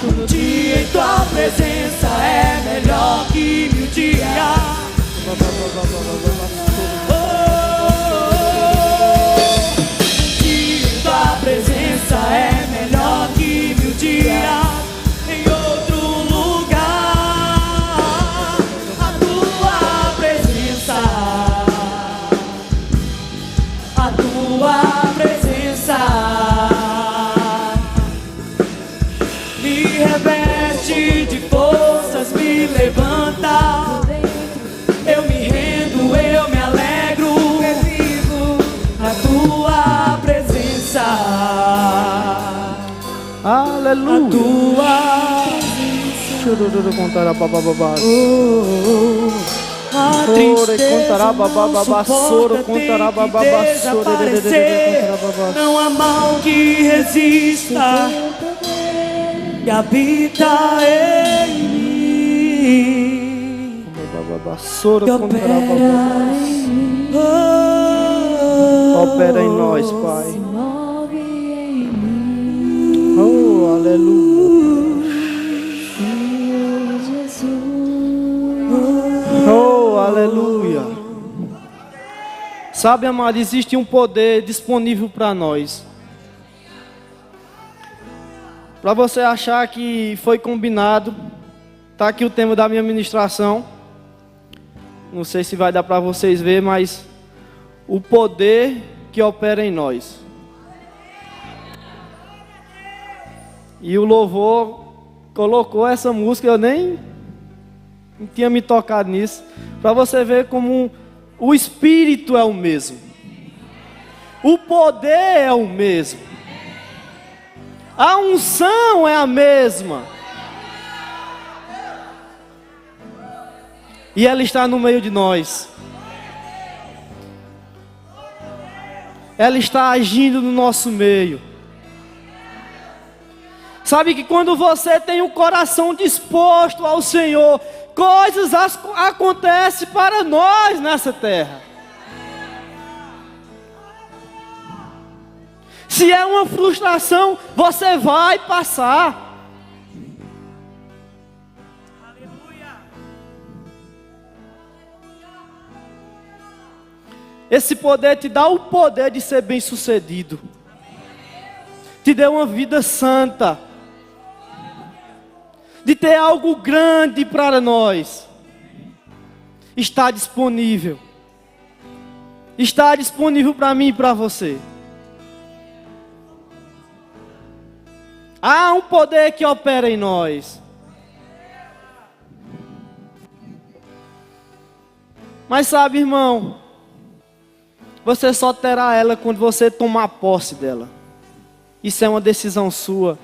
Um dia em tua presença é melhor que 1000 dias. Tua presença é melhor que 1000 dias em outro lugar. A tua presença me reveste de forças, me levanta. Eu me rendo, eu me alegro, eu vivo na tua presença. Aleluia. A tua a tristeza não suporta, tem que desaparecer. Não há mal que resista e habita em mim, que opera em mim. Opera em nós, Pai. Oh, aleluia. Oh, aleluia. Sabe, amado, existe um poder disponível para nós. Para você achar que foi combinado, tá aqui o tema da minha ministração. Não sei se vai dar para vocês ver, mas o poder que opera em nós. E o louvor colocou essa música, eu nem tinha me tocado nisso, para você ver como o Espírito é o mesmo, o poder é o mesmo, a unção é a mesma, e ela está no meio de nós, ela está agindo no nosso meio. Sabe que quando você tem o coração disposto ao Senhor, coisas acontecem para nós nessa terra. Se é uma frustração, você vai passar. Esse poder te dá o poder de ser bem-sucedido. Te deu uma vida santa. De ter algo grande para nós. Está disponível. Está disponível para mim e para você. Há um poder que opera em nós. Mas sabe, irmão, você só terá ela quando você tomar posse dela. Isso é uma decisão sua.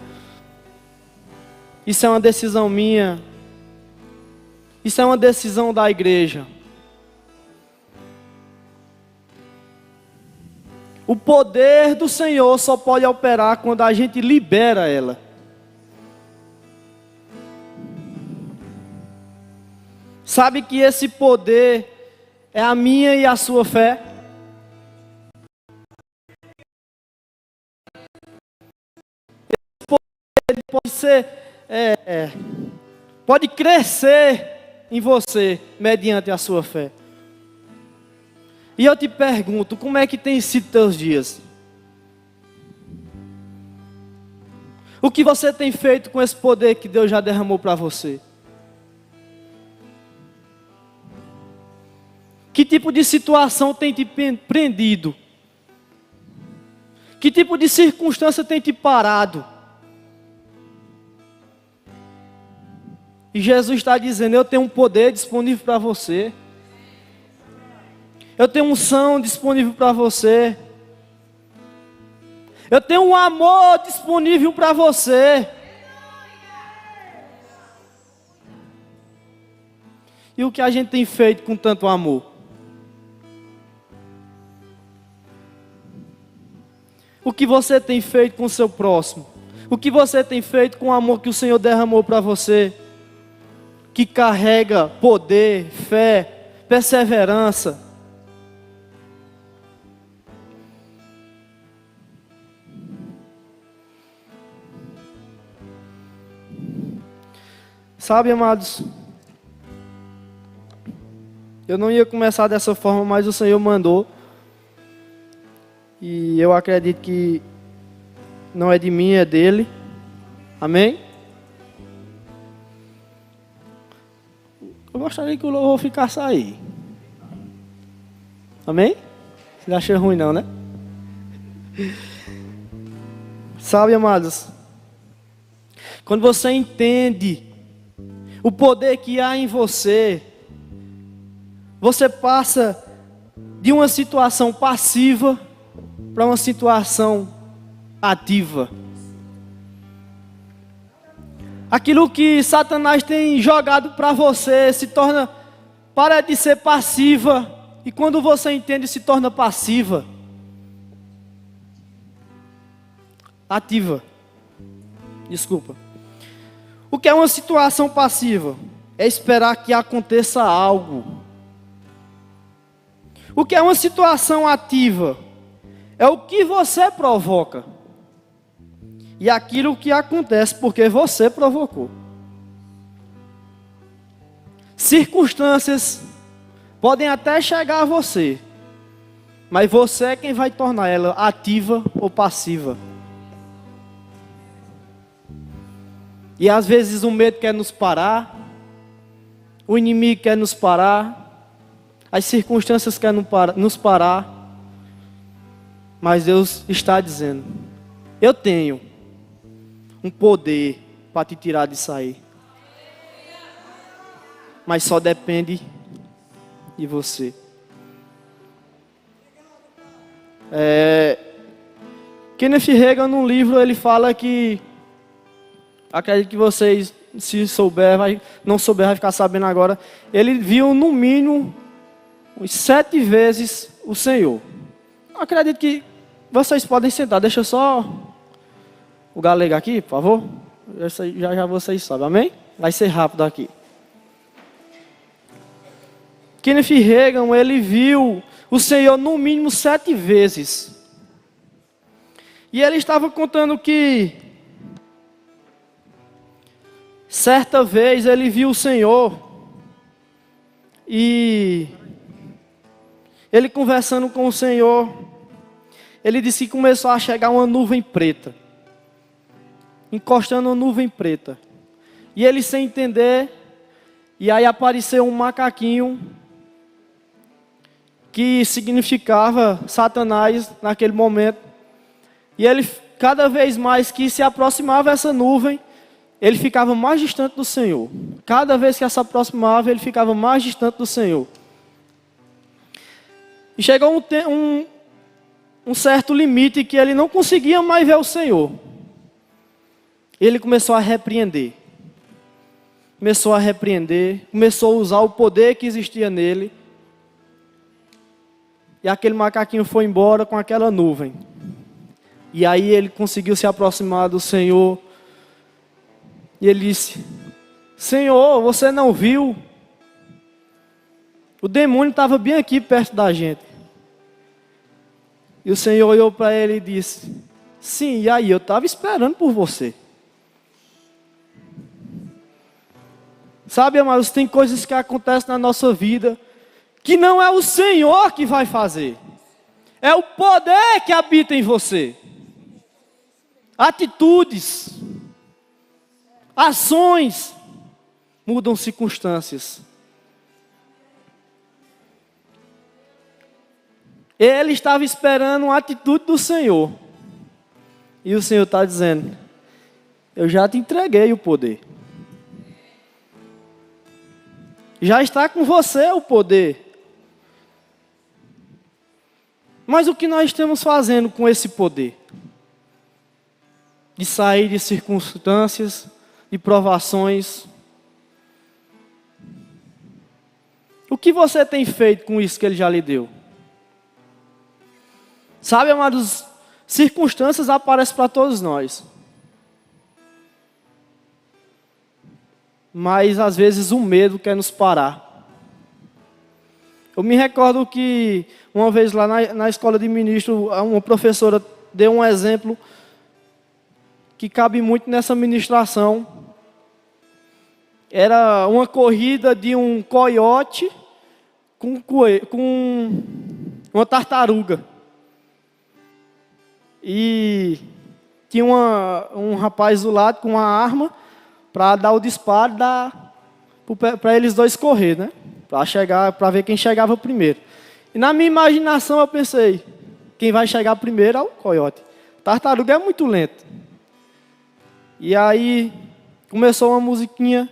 Isso é uma decisão minha. Isso é uma decisão da igreja. O poder do Senhor só pode operar quando a gente libera ela. Sabe que esse poder é a minha e a sua fé? Esse poder pode ser, pode crescer em você mediante a sua fé. E eu te pergunto, como é que tem sido teus dias? O que você tem feito com esse poder que Deus já derramou para você? Que tipo de situação tem te prendido? Que tipo de circunstância tem te parado? E Jesus está dizendo, eu tenho um poder disponível para você. Eu tenho unção disponível para você. Eu tenho um amor disponível para você. E o que a gente tem feito com tanto amor? O que você tem feito com o seu próximo? O que você tem feito com o amor que o Senhor derramou para você? Que carrega poder, fé, perseverança. Sabe, amados, eu não ia começar dessa forma, mas o Senhor mandou. E eu acredito que não é de mim, é dele. Amém? Eu gostaria que o louvor ficasse aí. Amém? Você não acha ruim não, né? Sabe, amados, quando você entende o poder que há em você, você passa de uma situação passiva para uma situação ativa. Aquilo que Satanás tem jogado para você para de ser passiva, e quando você entende, se torna passiva. Ativa. Desculpa. O que é uma situação passiva? É esperar que aconteça algo. O que é uma situação ativa? É o que você provoca. E aquilo que acontece porque você provocou. Circunstâncias podem até chegar a você, mas você é quem vai tornar ela ativa ou passiva. E às vezes o medo quer nos parar, o inimigo quer nos parar, as circunstâncias querem nos parar, mas Deus está dizendo: eu tenho um poder para te tirar disso aí, mas só depende de você. Kenneth Hagin, num livro, ele fala que, acredito que vocês, se souber, não souber, vai ficar sabendo agora. Ele viu no mínimo 7 vezes o Senhor. Acredito que vocês podem sentar. Deixa só o galego aqui, por favor. Já vocês sabem, amém? Vai ser rápido aqui. Kenneth Hagin, ele viu o Senhor no mínimo 7 vezes. E ele estava contando que certa vez ele viu o Senhor e ele conversando com o Senhor, ele disse que começou a chegar uma nuvem preta, encostando uma nuvem preta, e ele sem entender, e aí apareceu um macaquinho que significava Satanás naquele momento, e ele cada vez mais que se aproximava essa nuvem, ele ficava mais distante do Senhor. Cada vez que se aproximava, ele ficava mais distante do Senhor. E chegou um certo limite que ele não conseguia mais ver o Senhor. Ele começou a repreender. Começou a usar o poder que existia nele. E aquele macaquinho foi embora com aquela nuvem. E aí ele conseguiu se aproximar do Senhor. E ele disse: Senhor, você não viu? O demônio estava bem aqui perto da gente. E o Senhor olhou para ele e disse: sim, e aí? Eu estava esperando por você. Sabe, amados, tem coisas que acontecem na nossa vida que não é o Senhor que vai fazer. É o poder que habita em você. Atitudes, ações mudam circunstâncias. Ele estava esperando uma atitude do Senhor. E o Senhor está dizendo: eu já te entreguei o poder. Já está com você o poder. Mas o que nós estamos fazendo com esse poder? De sair de circunstâncias, de provações. O que você tem feito com isso que Ele já lhe deu? Sabe, amados, circunstâncias aparecem para todos nós. Mas às vezes o medo quer nos parar. Eu me recordo que uma vez lá na escola de ministro, uma professora deu um exemplo que cabe muito nessa ministração. Era uma corrida de um coiote com uma tartaruga. E tinha um rapaz do lado com uma arma para dar o disparo para eles dois correr, né? Para ver quem chegava primeiro. E na minha imaginação eu pensei, quem vai chegar primeiro é o coiote. Tartaruga é muito lento. E aí começou uma musiquinha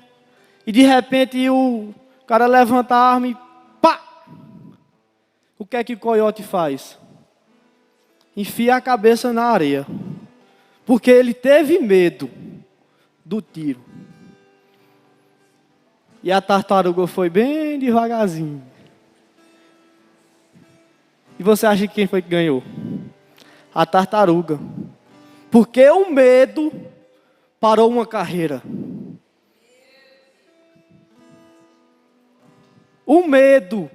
e de repente o cara levanta a arma e pá! O que é que o coiote faz? Enfia a cabeça na areia. Porque ele teve medo do tiro. E a tartaruga foi bem devagarzinho. E você acha que quem foi que ganhou? A tartaruga. Porque o medo parou uma carreira. O medo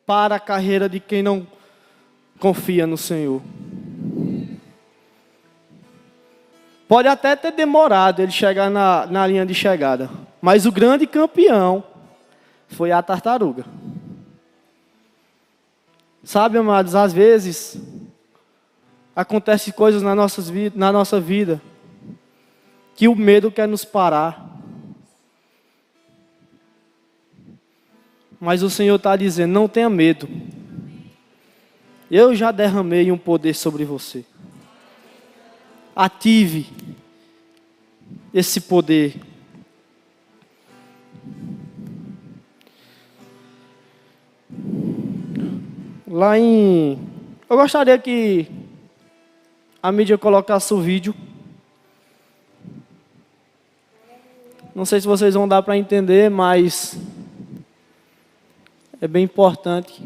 para a carreira de quem não confia no Senhor. Pode até ter demorado ele chegar na linha de chegada. Mas o grande campeão foi a tartaruga. Sabe, amados, às vezes acontecem coisas na nossa vida que o medo quer nos parar. Mas o Senhor está dizendo, não tenha medo. Eu já derramei um poder sobre você. Ative esse poder. Eu gostaria que a mídia colocasse o vídeo. Não sei se vocês vão dar para entender, mas é bem importante.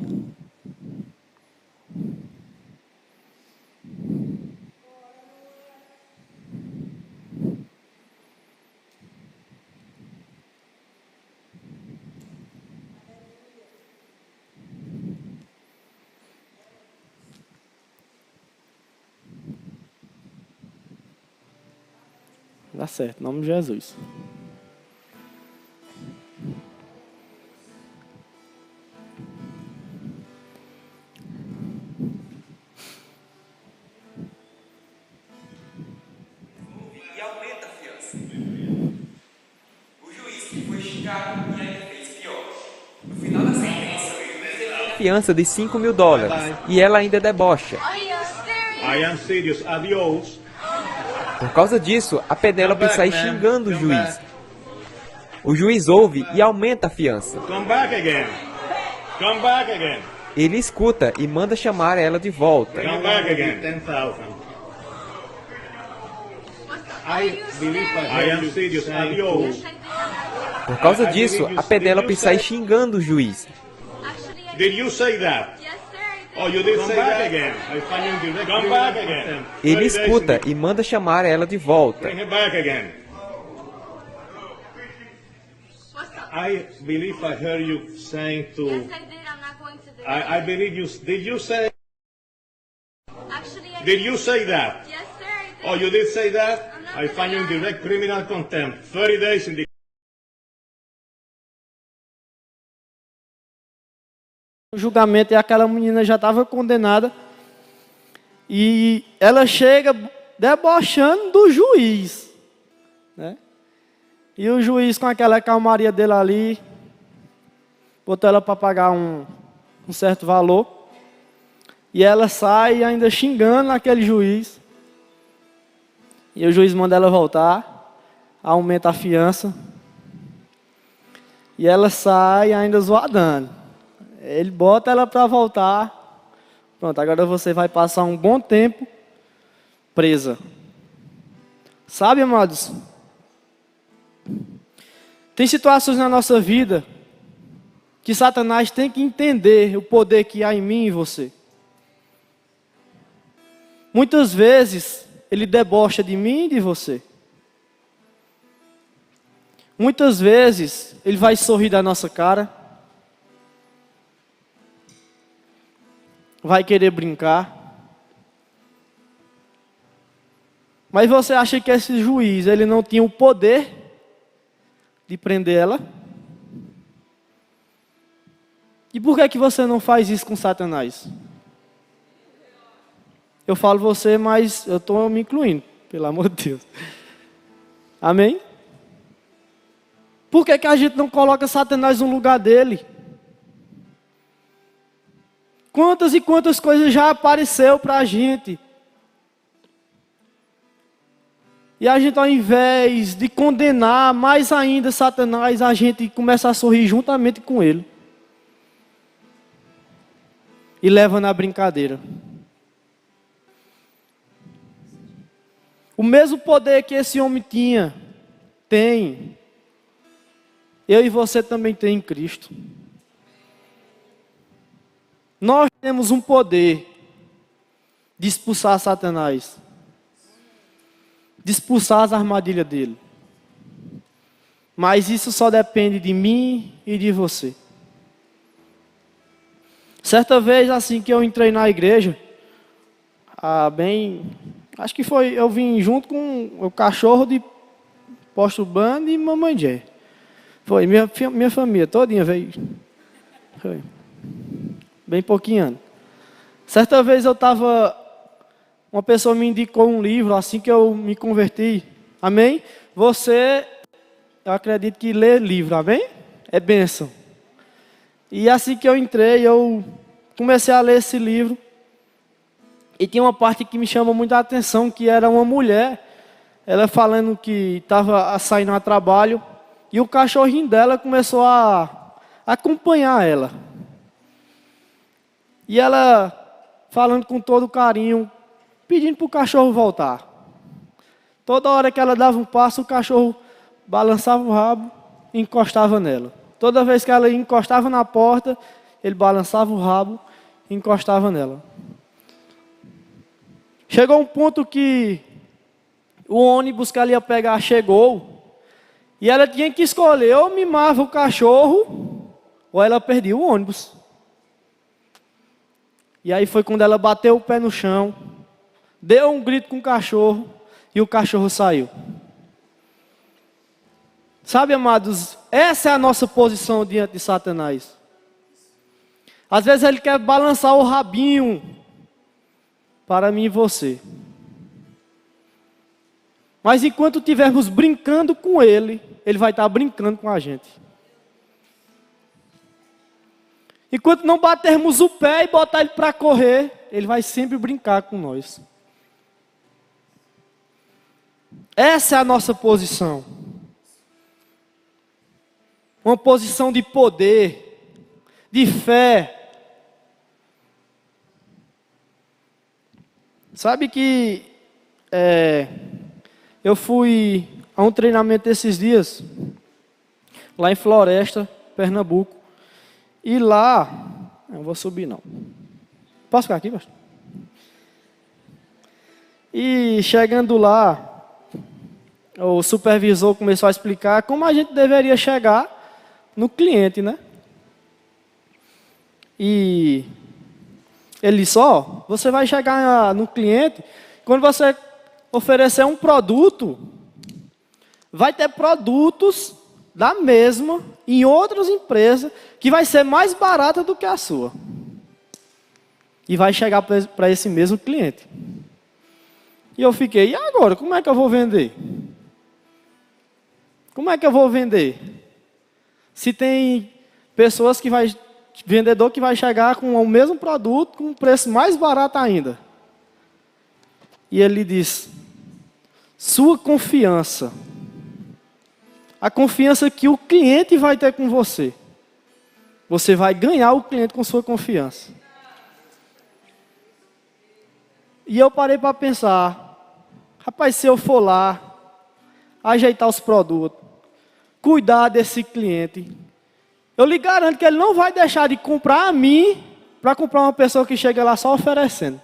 Dá certo, em nome de Jesus. E aumenta a fiança. O juiz que foi xingado e ainda fez pior. No final da sentença, fiança de $5.000 e ela ainda debocha. I am serious. Adios. Por causa disso, a Penélope sai xingando o juiz. O juiz ouve e aumenta a fiança. Come back again. Come back again. Ele escuta e manda chamar ela de volta. Come back again. 10,000. I am serious. Adios. Por causa disso, a Penélope sai xingando o juiz. Did you say that? Oh, you did say that again. Come back again. Ele escuta e manda chamar ela de volta. Bring her back again. I believe I heard you saying to. Yes, I did. I'm not going to do it. I believe you. Did you say? Actually, I Did you say that? Yes, sir, I did. Oh, you did say that? I'm not I find you in gonna lie. direct criminal contempt. 30 days in the. O julgamento e aquela menina já estava condenada. E ela chega debochando do juiz, né? E o juiz, com aquela calmaria dele ali, botou ela para pagar um certo valor. E ela sai ainda xingando aquele juiz. E o juiz manda ela voltar, aumenta a fiança. E ela sai ainda zoadando. Ele bota ela para voltar. Pronto, agora você vai passar um bom tempo presa. Sabe, amados? Tem situações na nossa vida que Satanás tem que entender o poder que há em mim e em você. Muitas vezes ele debocha de mim e de você. Muitas vezes ele vai sorrir da nossa cara. Vai querer brincar. Mas você acha que esse juiz, ele não tinha o poder de prender ela? E por que você não faz isso com Satanás? Eu falo você, mas eu estou me incluindo, pelo amor de Deus. Amém? Por que a gente não coloca Satanás no lugar dele? Quantas e quantas coisas já apareceu para a gente. E a gente, ao invés de condenar mais ainda Satanás, a gente começa a sorrir juntamente com ele. E leva na brincadeira. O mesmo poder que esse homem tem, eu e você também tem em Cristo. Nós temos um poder de expulsar Satanás, de expulsar as armadilhas dele. Mas isso só depende de mim e de você. Certa vez, assim que eu entrei na igreja, acho que foi, eu vim junto com o cachorro de Apóstolo Bando e Mamãe Jé. Foi, minha família todinha veio. Foi. Bem pouquinho ano. Certa vez uma pessoa me indicou um livro, assim que eu me converti. Amém? Você, eu acredito que lê livro, amém? É bênção. E assim que eu entrei, eu comecei a ler esse livro. E tinha uma parte que me chamou muita atenção, que era uma mulher, ela falando que estava saindo a trabalho, e o cachorrinho dela começou a acompanhar ela. E ela falando com todo carinho, pedindo para o cachorro voltar. Toda hora que ela dava um passo, o cachorro balançava o rabo e encostava nela. Toda vez que ela encostava na porta, ele balançava o rabo e encostava nela. Chegou um ponto que o ônibus que ela ia pegar chegou, e ela tinha que escolher, ou mimava o cachorro, ou ela perdia o ônibus. E aí foi quando ela bateu o pé no chão, deu um grito com o cachorro, e o cachorro saiu. Sabe, amados, essa é a nossa posição diante de Satanás. Às vezes ele quer balançar o rabinho para mim e você. Mas enquanto estivermos brincando com ele, ele vai estar brincando com a gente. Enquanto não batermos o pé e botar ele para correr, ele vai sempre brincar com nós. Essa é a nossa posição. Uma posição de poder, de fé. Sabe que eu fui a um treinamento esses dias, lá em Floresta, Pernambuco. E lá, não vou subir não. Posso ficar aqui, pastor? E chegando lá, o supervisor começou a explicar como a gente deveria chegar no cliente, né? E ele disse, você vai chegar no cliente, quando você oferecer um produto, vai ter produtos da mesma em outras empresas que vai ser mais barata do que a sua. E vai chegar para esse mesmo cliente. E eu fiquei, e agora? Como é que eu vou vender? Como é que eu vou vender? Se tem pessoas vendedor que vai chegar com o mesmo produto com um preço mais barato ainda. E ele diz, sua confiança, a confiança que o cliente vai ter com você, você vai ganhar o cliente com sua confiança. E eu parei para pensar, rapaz, se eu for lá, ajeitar os produtos, cuidar desse cliente, eu lhe garanto que ele não vai deixar de comprar a mim para comprar uma pessoa que chega lá só oferecendo.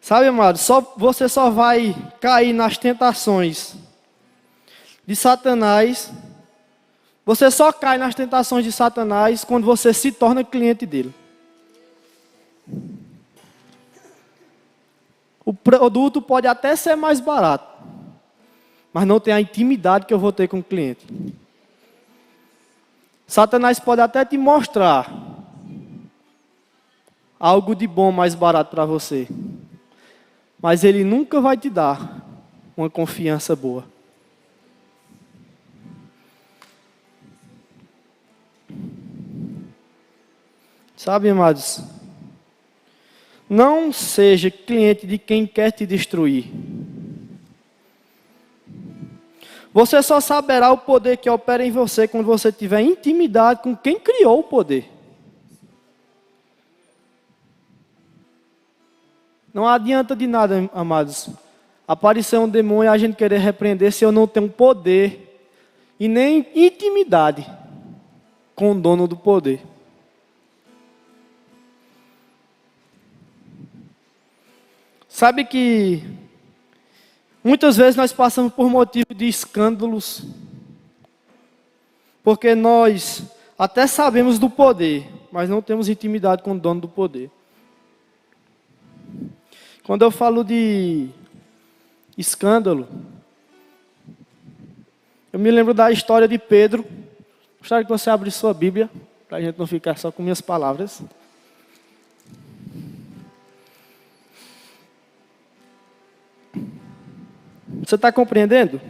Sabe, amado, você só vai cair nas tentações de Satanás. Você só cai nas tentações de Satanás quando você se torna cliente dele. O produto pode até ser mais barato, mas não tem a intimidade que eu vou ter com o cliente. Satanás pode até te mostrar algo de bom mais barato para você, mas ele nunca vai te dar uma confiança boa. Sabe, amados? Não seja cliente de quem quer te destruir. Você só saberá o poder que opera em você quando você tiver intimidade com quem criou o poder. Não adianta de nada, amados, aparecer um demônio e a gente querer repreender se eu não tenho poder e nem intimidade com o dono do poder. Sabe que muitas vezes nós passamos por motivo de escândalos, porque nós até sabemos do poder, mas não temos intimidade com o dono do poder. Quando eu falo de escândalo, eu me lembro da história de Pedro. Gostaria que você abrisse sua Bíblia, para a gente não ficar só com minhas palavras. Você está compreendendo?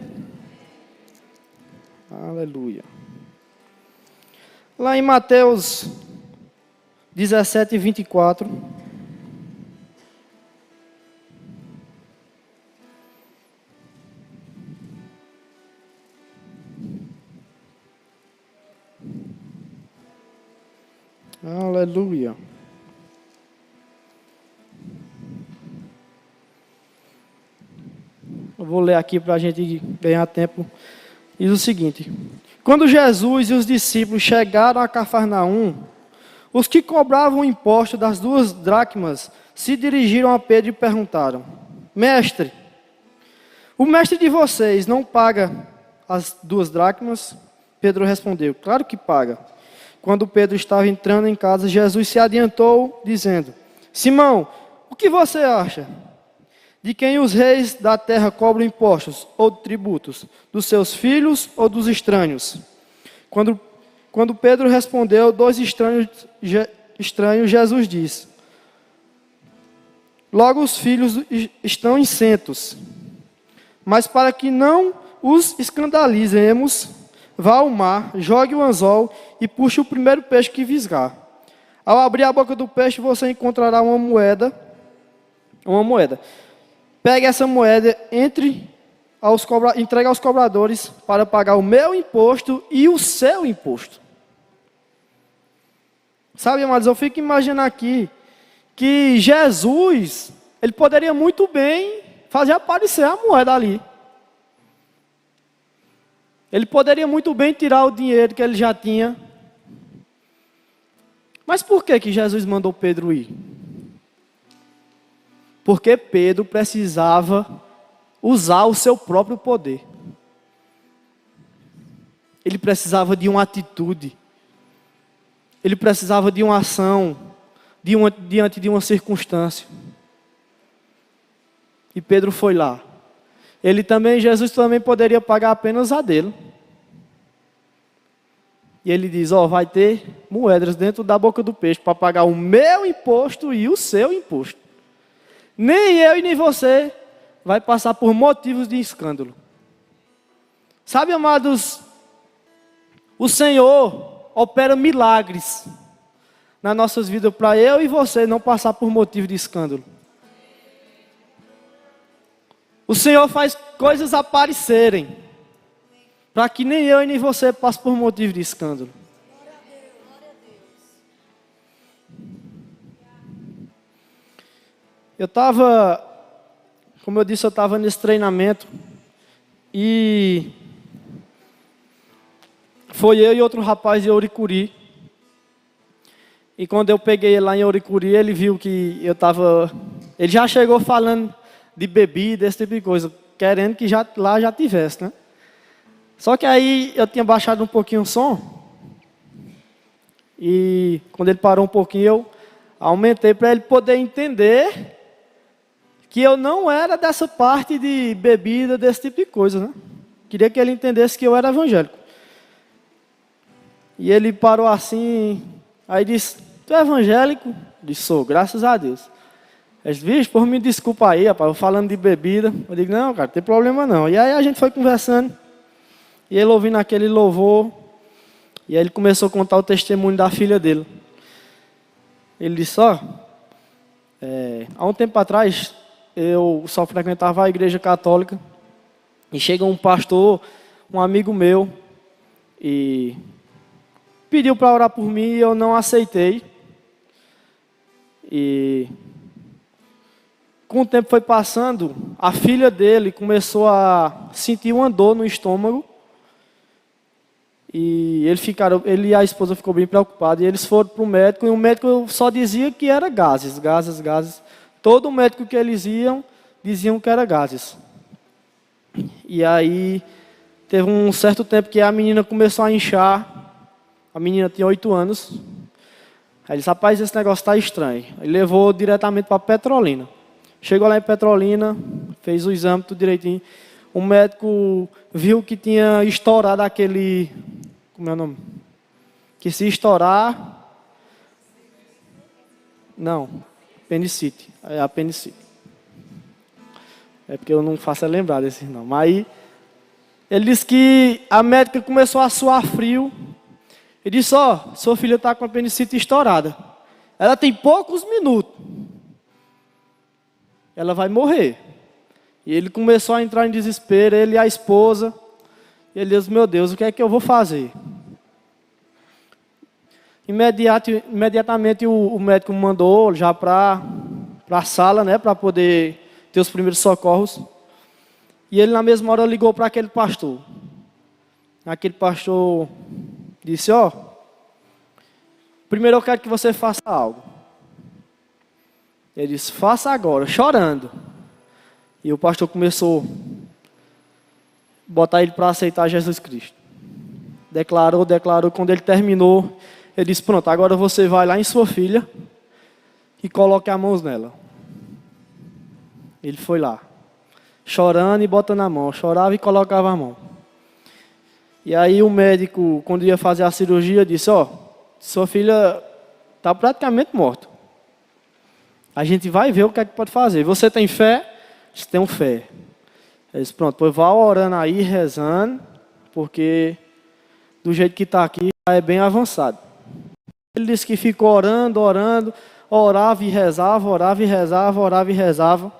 Aleluia. Lá em Mateus 17, 24. Aleluia. Eu vou ler aqui para a gente ganhar tempo. Diz o seguinte: quando Jesus e os discípulos chegaram a Cafarnaum, os que cobravam o imposto das 2 dracmas se dirigiram a Pedro e perguntaram: Mestre, o mestre de vocês não paga as 2 dracmas? Pedro respondeu: claro que paga. Quando Pedro estava entrando em casa, Jesus se adiantou, dizendo: Simão, o que você acha? De quem os reis da terra cobram impostos ou tributos? Dos seus filhos ou dos estranhos? Quando Pedro respondeu, 2 estranhos, Jesus disse: logo os filhos estão isentos. Mas para que não os escandalizemos, vá ao mar, jogue o anzol e puxe o primeiro peixe que visgar. Ao abrir a boca do peixe, você encontrará uma moeda. Pegue essa moeda, entregue aos cobradores para pagar o meu imposto e o seu imposto. Sabe, amados, eu fico imaginando aqui que Jesus, ele poderia muito bem fazer aparecer a moeda ali. Ele poderia muito bem tirar o dinheiro que ele já tinha. Mas por que Jesus mandou Pedro ir? Porque Pedro precisava usar o seu próprio poder. Ele precisava de uma atitude. Ele precisava de uma ação diante de uma circunstância. E Pedro foi lá. Jesus também poderia pagar apenas a dele. E ele diz: vai ter moedas dentro da boca do peixe para pagar o meu imposto e o seu imposto. Nem eu e nem você vai passar por motivos de escândalo. Sabe, amados, o Senhor opera milagres nas nossas vidas para eu e você não passar por motivo de escândalo. O Senhor faz coisas aparecerem para que nem eu e nem você passe por motivo de escândalo. Como eu disse, eu estava nesse treinamento e foi eu e outro rapaz de Ouricuri. E quando eu peguei ele lá em Ouricuri, ele viu que ele já chegou falando de bebida, esse tipo de coisa, querendo que lá já tivesse, né? Só que aí eu tinha baixado um pouquinho o som. E quando ele parou um pouquinho, eu aumentei para ele poder entender que eu não era dessa parte de bebida, desse tipo de coisa, né? Queria que ele entendesse que eu era evangélico. E ele parou assim, aí disse, tu é evangélico? Eu disse, sou, graças a Deus. Ele disse, vixe, por me desculpa aí, rapaz, eu falando de bebida. Eu digo, não, cara, não tem problema não. E aí a gente foi conversando, e ele ouvindo aquele louvor, e aí ele começou a contar o testemunho da filha dele. Ele disse, ó, há um tempo atrás, eu só frequentava a igreja católica, e chega um pastor, um amigo meu, e pediu para orar por mim, e eu não aceitei. E com o tempo foi passando, a filha dele começou a sentir uma dor no estômago, e ele e a esposa ficou bem preocupados, e eles foram para o médico, e o médico só dizia que era gases. Todo médico que eles iam, diziam que era gases. E aí, teve um certo tempo que a menina começou a inchar, a menina tinha 8 anos, aí ele disse, rapaz, esse negócio está estranho. Ele levou diretamente para Petrolina. Chegou lá em Petrolina, fez o exame, tudo direitinho. O médico viu que tinha estourado aquele... Como é o nome? Que se estourar... Não, apendicite. É apendicite. É porque eu não faço lembrar desse não. Mas aí, ele disse que a médica começou a suar frio. Ele disse, ó, sua filha está com a apendicite estourada. Ela tem poucos minutos. Ela vai morrer. E ele começou a entrar em desespero, ele e a esposa. E ele disse, meu Deus, o que é que eu vou fazer? Imediatamente o médico me mandou já para a sala, né, para poder ter os primeiros socorros. E ele na mesma hora ligou para aquele pastor. Aquele pastor disse, ó, primeiro eu quero que você faça algo. Ele disse, faça agora, chorando. E o pastor começou a botar ele para aceitar Jesus Cristo. Declarou. Quando ele terminou, ele disse, pronto, agora você vai lá em sua filha e coloque as mãos nela. Ele foi lá, chorando e botando a mão. Chorava e colocava a mão. E aí o médico, quando ia fazer a cirurgia, disse, ó, sua filha está praticamente morta. A gente vai ver o que é que pode fazer. Você tem fé? Você tem fé. Ele disse, pronto, pois vá orando aí, rezando, porque do jeito que está aqui, é bem avançado. Ele disse que ficou orando, orava e rezava, orava e rezava.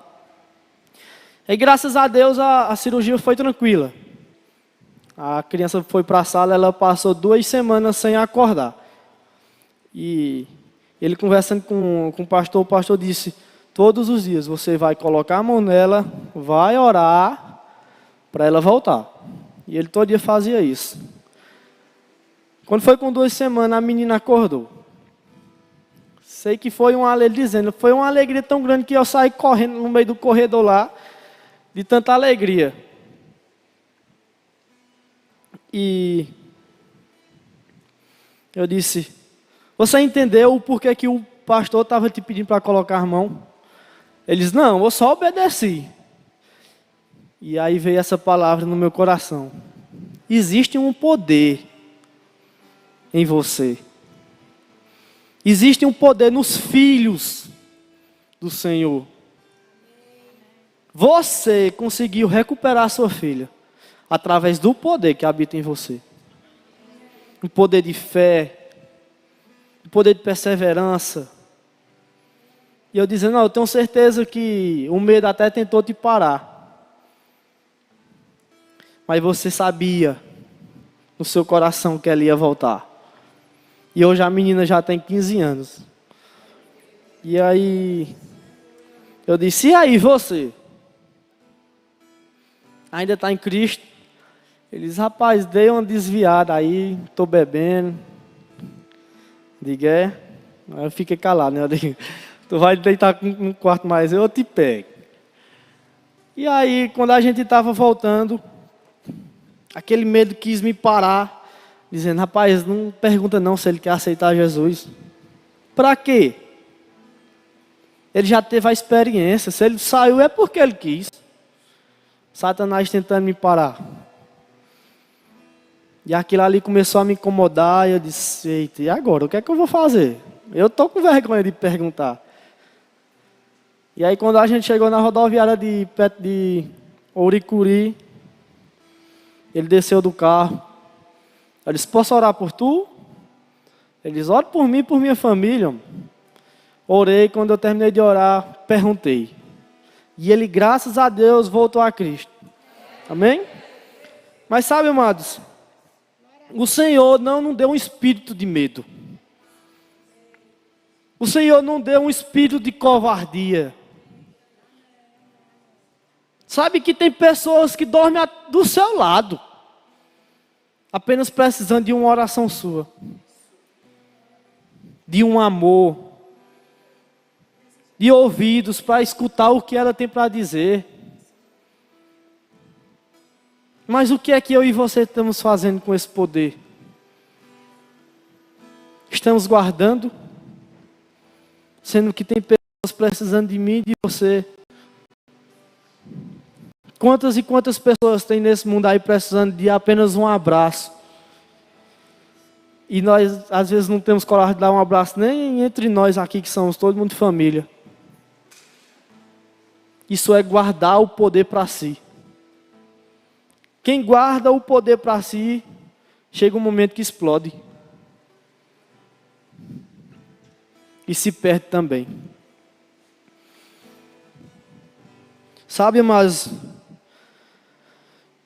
E graças a Deus a cirurgia foi tranquila. A criança foi para a sala, ela passou 2 semanas sem acordar. E ele conversando com o pastor disse, todos os dias você vai colocar a mão nela, vai orar para ela voltar. E ele todo dia fazia isso. Quando foi com 2 semanas, a menina acordou. Sei que foi foi uma alegria tão grande que eu saí correndo no meio do corredor lá, de tanta alegria. E eu disse, você entendeu o porquê que o pastor estava te pedindo para colocar a mão? Ele disse, não, eu só obedeci. E aí veio essa palavra no meu coração. Existe um poder em você. Existe um poder nos filhos do Senhor. Você conseguiu recuperar a sua filha através do poder que habita em você. Um poder de fé, um poder de perseverança. E eu dizendo, não, eu tenho certeza que o medo até tentou te parar. Mas você sabia no seu coração que ela ia voltar. E hoje a menina já tem 15 anos. E aí, eu disse, e aí você? Ainda está em Cristo? Ele disse, rapaz, dei uma desviada aí, estou bebendo. Digo, Aí eu fiquei calado, né? Eu digo, tu vai deitar no quarto mais, eu te pego. E aí, quando a gente estava voltando, aquele medo quis me parar, dizendo, rapaz, não pergunta não se ele quer aceitar Jesus. Para quê? Ele já teve a experiência. Se ele saiu é porque ele quis. Satanás tentando me parar. E aquilo ali começou a me incomodar. E eu disse, eita, e agora? O que é que eu vou fazer? Eu estou com vergonha de perguntar. E aí quando a gente chegou na rodoviária perto de Ouricuri, ele desceu do carro. Eu disse, posso orar por tu? Ele disse, ore por mim e por minha família. Orei, quando eu terminei de orar, perguntei. E ele, graças a Deus, voltou a Cristo. Amém? Mas sabe, amados, o Senhor não nos deu um espírito de medo. O Senhor não deu um espírito de covardia. Sabe que tem pessoas que dormem do seu lado, apenas precisando de uma oração sua, de um amor, de ouvidos para escutar o que ela tem para dizer. Mas o que é que eu e você estamos fazendo com esse poder? Estamos guardando, sendo que tem pessoas precisando de mim e de você. Quantas e quantas pessoas tem nesse mundo aí precisando de apenas um abraço? E nós, às vezes, não temos coragem de dar um abraço nem entre nós aqui, que somos todo mundo família. Isso é guardar o poder para si. Quem guarda o poder para si, chega um momento que explode. E se perde também. Sabe, mas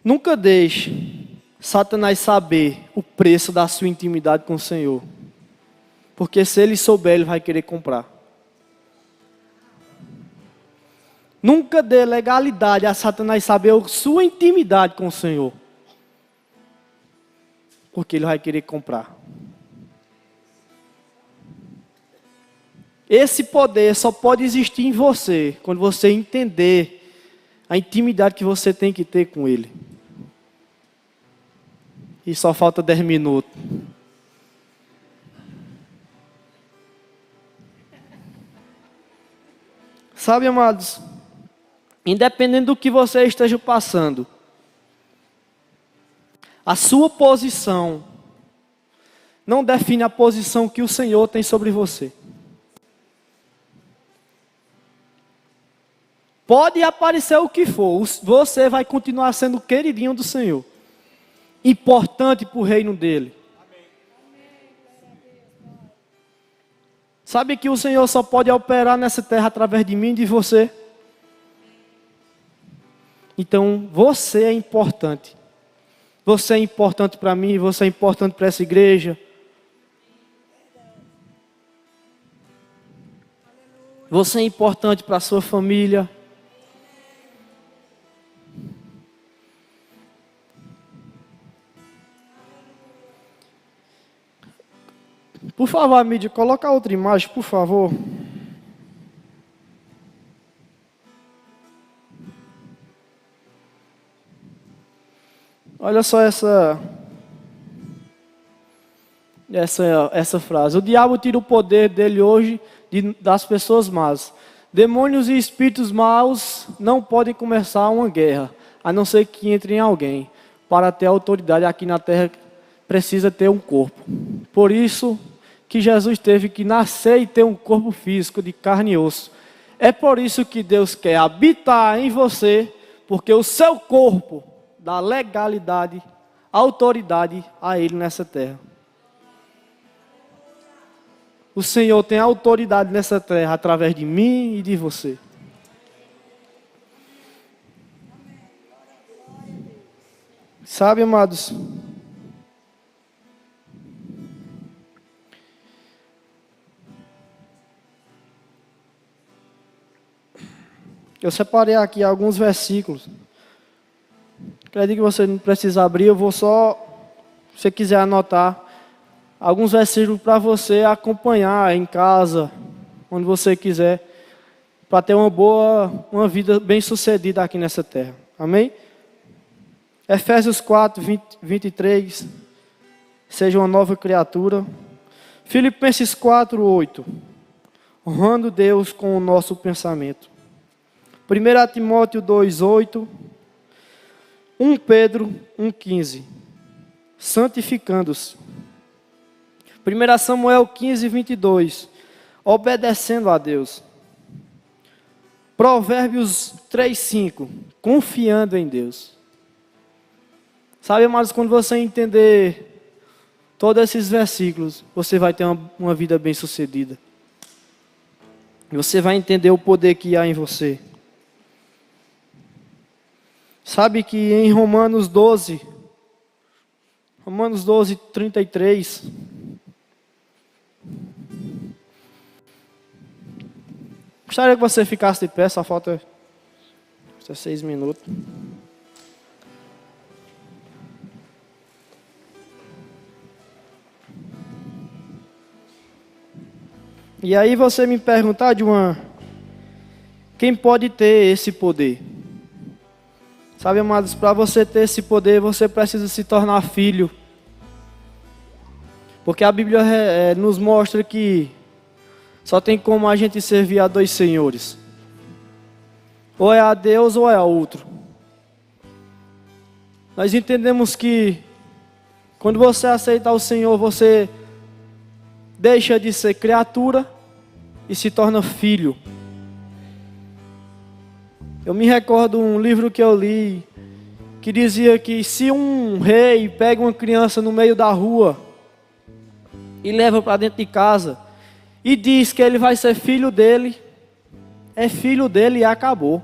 nunca deixe Satanás saber o preço da sua intimidade com o Senhor. Porque se ele souber, ele vai querer comprar. Nunca dê legalidade a Satanás saber a sua intimidade com o Senhor. Porque ele vai querer comprar. Esse poder só pode existir em você quando você entender a intimidade que você tem que ter com ele. E só falta 10 minutos. Sabe, amados, independente do que você esteja passando, a sua posição não define a posição que o Senhor tem sobre você. Pode aparecer o que for, você vai continuar sendo o queridinho do Senhor. Importante para o reino dele. Sabe que o Senhor só pode operar nessa terra através de mim e de você? Então, você é importante. Você é importante para mim, você é importante para essa igreja. Você é importante para a sua família. Por favor, mídia, coloca outra imagem, por favor. Olha só essa frase. O diabo tira o poder dele hoje das pessoas más. Demônios e espíritos maus não podem começar uma guerra, a não ser que entre em alguém. Para ter autoridade aqui na terra, precisa ter um corpo. Por isso que Jesus teve que nascer e ter um corpo físico de carne e osso. É por isso que Deus quer habitar em você, porque o seu corpo dá legalidade, autoridade a Ele nessa terra. O Senhor tem autoridade nessa terra através de mim e de você. Sabe, amados? Eu separei aqui alguns versículos. Acredito que você não precisa abrir, eu vou só, se você quiser anotar, alguns versículos para você acompanhar em casa, onde você quiser, para ter uma vida bem sucedida aqui nessa terra. Amém? Efésios 4, 23, seja uma nova criatura. Filipenses 4, 8. honrando Deus com o nosso pensamento. 1 Timóteo 2:8, 1 Pedro 1:15, santificando-se. 1 Samuel 15:22, obedecendo a Deus. Provérbios 3:5, confiando em Deus. Sabe, amados, quando você entender todos esses versículos, você vai ter uma vida bem-sucedida. Você vai entender o poder que há em você. Sabe que em Romanos 12:33, gostaria que você ficasse de pé, só falta 6 minutos. E aí você me perguntar, quem pode ter esse poder? Sabe, amados, para você ter esse poder, você precisa se tornar filho. Porque a Bíblia nos mostra que só tem como a gente servir a dois senhores. Ou é a Deus ou é a outro. Nós entendemos que quando você aceitar o Senhor, você deixa de ser criatura e se torna filho. Eu me recordo um livro que eu li, que dizia que se um rei pega uma criança no meio da rua e leva para dentro de casa e diz que ele vai ser filho dele, é filho dele e acabou.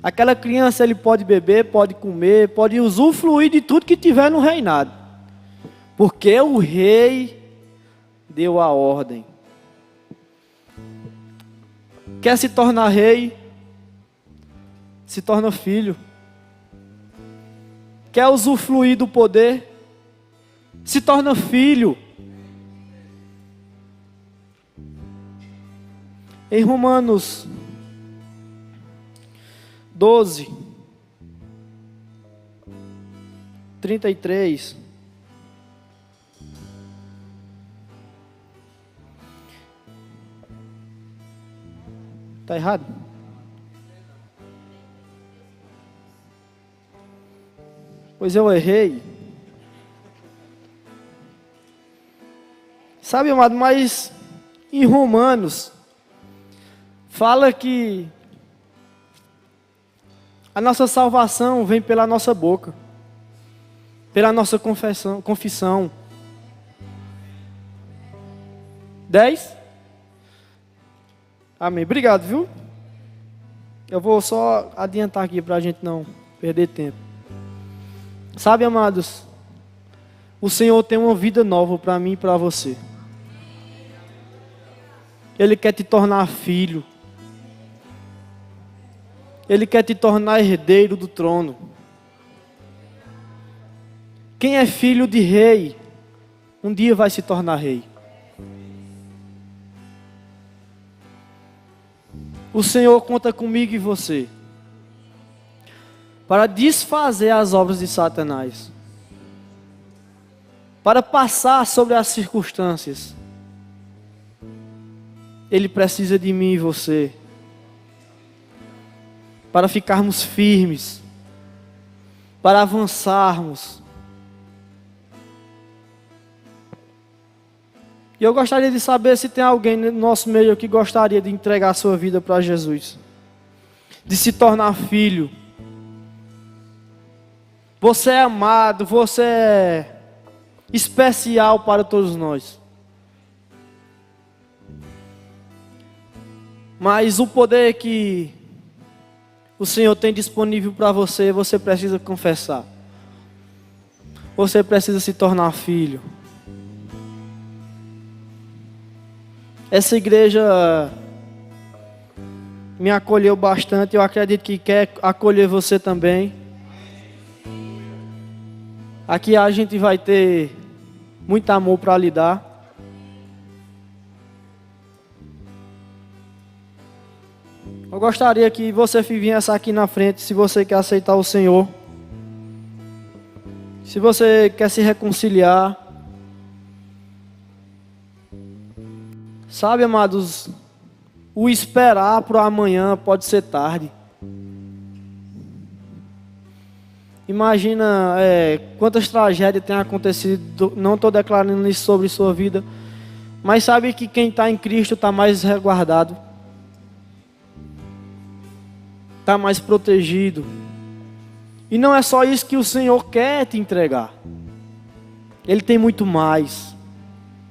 Aquela criança ele pode beber, pode comer, pode usufruir de tudo que tiver no reinado, porque o rei deu a ordem. Quer se tornar rei? Se torna filho. Quer usufruir do poder? Se torna filho. Em Romanos 12:33, está errado? Pois eu errei. Sabe, amado, mas em Romanos fala que a nossa salvação vem pela nossa boca, pela nossa confissão. 10? Amém. Obrigado, viu? Eu vou só adiantar aqui para a gente não perder tempo. Sabe, amados, o Senhor tem uma vida nova para mim e para você. Ele quer te tornar filho. Ele quer te tornar herdeiro do trono. Quem é filho de rei, um dia vai se tornar rei. O Senhor conta comigo e você para desfazer as obras de Satanás, para passar sobre as circunstâncias. Ele precisa de mim e você para ficarmos firmes, para avançarmos. E eu gostaria de saber se tem alguém no nosso meio que gostaria de entregar a sua vida para Jesus, de se tornar filho. Você é amado, você é especial para todos nós. Mas o poder que o Senhor tem disponível para você, você precisa confessar. Você precisa se tornar filho. Essa igreja me acolheu bastante, eu acredito que quer acolher você também. Aqui a gente vai ter muito amor para lhe dar. Eu gostaria que você viesse aqui na frente, se você quer aceitar o Senhor. Se você quer se reconciliar. Sabe, amados, o esperar para o amanhã pode ser tarde. Imagina quantas tragédias têm acontecido. Não estou declarando isso sobre sua vida, mas sabe que quem está em Cristo está mais resguardado, está mais protegido. E não é só isso que o Senhor quer te entregar. Ele tem muito mais.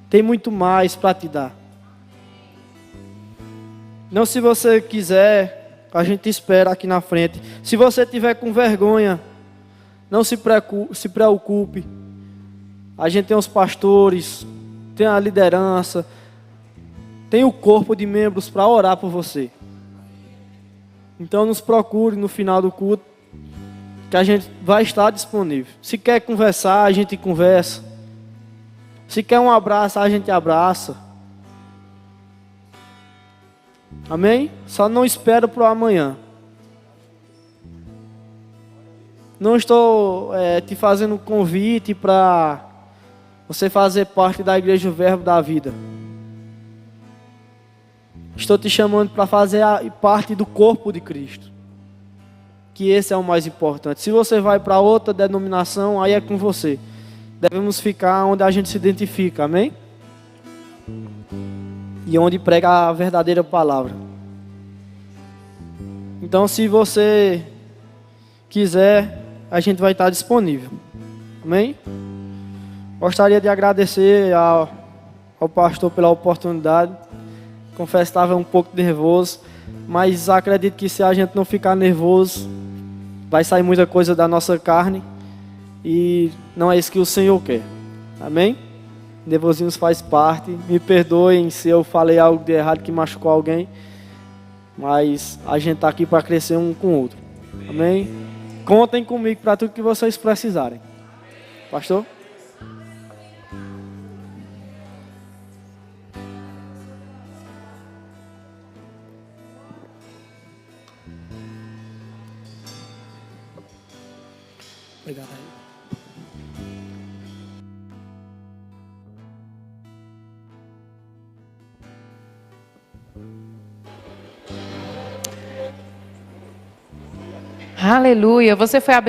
Tem muito mais para te dar. Não, se você quiser, a gente espera aqui na frente. Se você tiver com vergonha, não se preocupe. A gente tem os pastores, tem a liderança, tem o corpo de membros para orar por você. Então nos procure no final do culto, que a gente vai estar disponível. Se quer conversar, a gente conversa. Se quer um abraço, a gente abraça. Amém? Só não espera para o amanhã. Não estou te fazendo um convite para você fazer parte da Igreja do Verbo da Vida. Estou te chamando para fazer parte do corpo de Cristo. Que esse é o mais importante. Se você vai para outra denominação, aí é com você. Devemos ficar onde a gente se identifica, amém? E onde prega a verdadeira palavra. Então, se você quiser, a gente vai estar disponível, amém? Gostaria de agradecer ao pastor pela oportunidade. Confesso que estava um pouco nervoso, mas acredito que se a gente não ficar nervoso, vai sair muita coisa da nossa carne. E não é isso que o Senhor quer. Amém? Nervosismo faz parte. Me perdoem se eu falei algo de errado que machucou alguém. Mas a gente está aqui para crescer um com o outro. Amém? Contem comigo para tudo que vocês precisarem. Pastor? Obrigado. Aleluia. Você foi abençoado.